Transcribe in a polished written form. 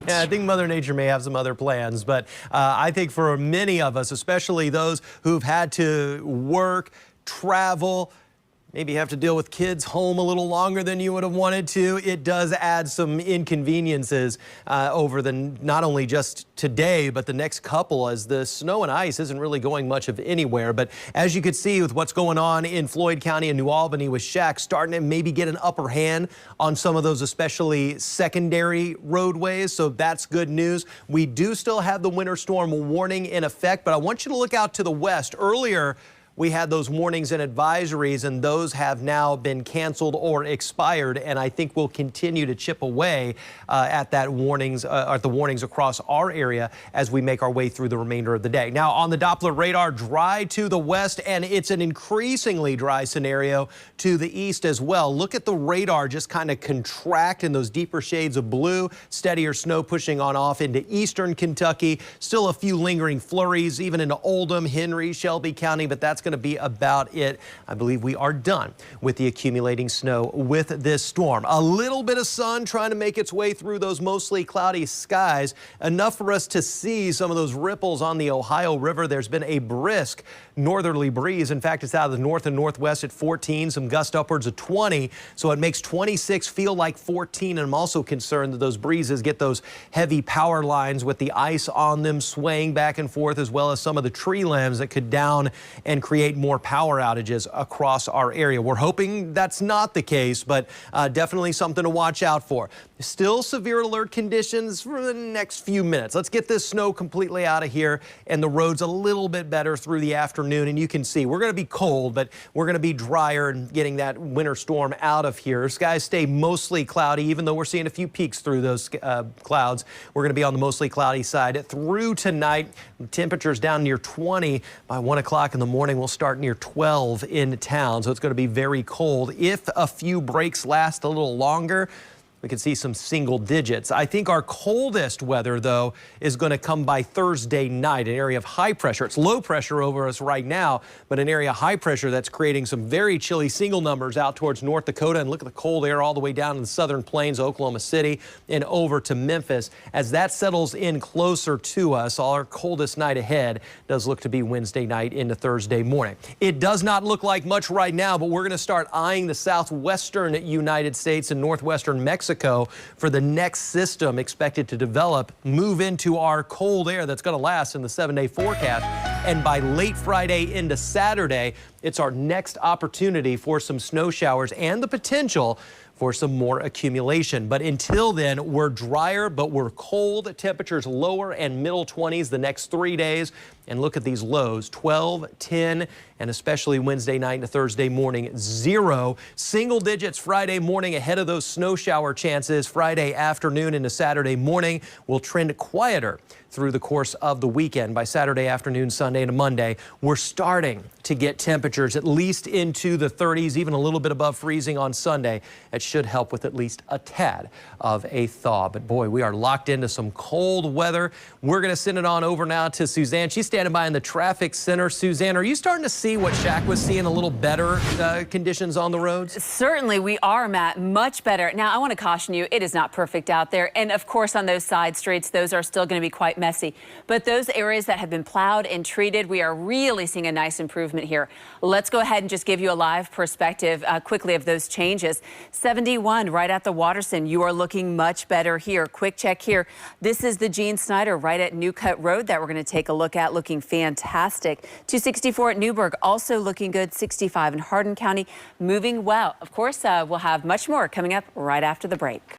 Yeah, I think Mother Nature may have some other plans, but I think for many of us, especially those who've had to work, travel, maybe have to deal with kids home a little longer than you would have wanted to, it does add some inconveniences over not only just today, but the next couple, as the snow and ice isn't really going much of anywhere. But as you could see with what's going on in Floyd County and New Albany, with Shaq starting to maybe get an upper hand on some of those especially secondary roadways. So that's good news. We do still have the winter storm warning in effect, but I want you to look out to the west. Earlier, we had those warnings and advisories, and those have now been canceled or expired, and I think we'll continue to chip away at the warnings across our area as we make our way through the remainder of the day. Now, on the Doppler radar, dry to the west, and it's an increasingly dry scenario to the east as well. Look at the radar just kind of contract in those deeper shades of blue. Steadier snow pushing on off into eastern Kentucky. Still a few lingering flurries, even into Oldham, Henry, Shelby County, but that's going to be about it. I believe we are done with the accumulating snow with this storm. A little bit of sun trying to make its way through those mostly cloudy skies, enough for us to see some of those ripples on the Ohio River. There's been a brisk northerly breeze. In fact, it's out of the north and northwest at 14, some gust upwards of 20, so it makes 26 feel like 14. And I'm also concerned that those breezes get those heavy power lines with the ice on them swaying back and forth, as well as some of the tree limbs that could down and create more power outages across our area. We're hoping that's not the case, but definitely something to watch out for. Still severe alert conditions for the next few minutes. Let's get this snow completely out of here and the roads a little bit better through the afternoon. And you can see we're going to be cold, but we're going to be drier and getting that winter storm out of here. Skies stay mostly cloudy, even though we're seeing a few peaks through those clouds. We're going to be on the mostly cloudy side through tonight. Temperatures down near 20 by 1 o'clock in the morning. We'll start near 12 in town, so it's going to be very cold. If a few breaks last a little longer, we can see some single digits. I think our coldest weather, though, is going to come by Thursday night, an area of high pressure. It's low pressure over us right now, but an area of high pressure that's creating some very chilly single numbers out towards North Dakota. And look at the cold air all the way down in the southern plains, Oklahoma City, and over to Memphis. As that settles in closer to us, our coldest night ahead does look to be Wednesday night into Thursday morning. It does not look like much right now, but we're going to start eyeing the southwestern United States and northwestern Mexico for the next system expected to develop, move into our cold air that's going to last in the 7-day forecast. And by late Friday into Saturday, it's our next opportunity for some snow showers and the potential for some more accumulation. But until then, we're drier, but we're cold. Temperatures lower and middle 20s the next 3 days. And look at these lows, 12, 10, and especially Wednesday night into Thursday morning, 0. Single digits Friday morning ahead of those snow shower chances. Friday afternoon into Saturday morning will trend quieter through the course of the weekend. By Saturday afternoon, Sunday to Monday, we're starting to get temperatures at least into the 30s, even a little bit above freezing on Sunday. It should help with at least a tad of a thaw. But boy, we are locked into some cold weather. We're going to send it on over now to Suzanne. She's standing by in the traffic center. Suzanne, are you starting to see what Shaq was seeing, a little better conditions on the roads? Certainly we are, Matt, much better. Now, I want to caution you, it is not perfect out there. And of course, on those side streets, those are still going to be quite messy. But those areas that have been plowed and treated, we are really seeing a nice improvement here. Let's go ahead and just give you a live perspective quickly of those changes. 71 right at the Watterson. You are looking much better here. Quick check here. This is the Gene Snyder right at New Cut Road that we're going to take a look at, looking fantastic. 264 at Newburgh also looking good. 65 in Hardin County moving well. Of course, we'll have much more coming up right after the break.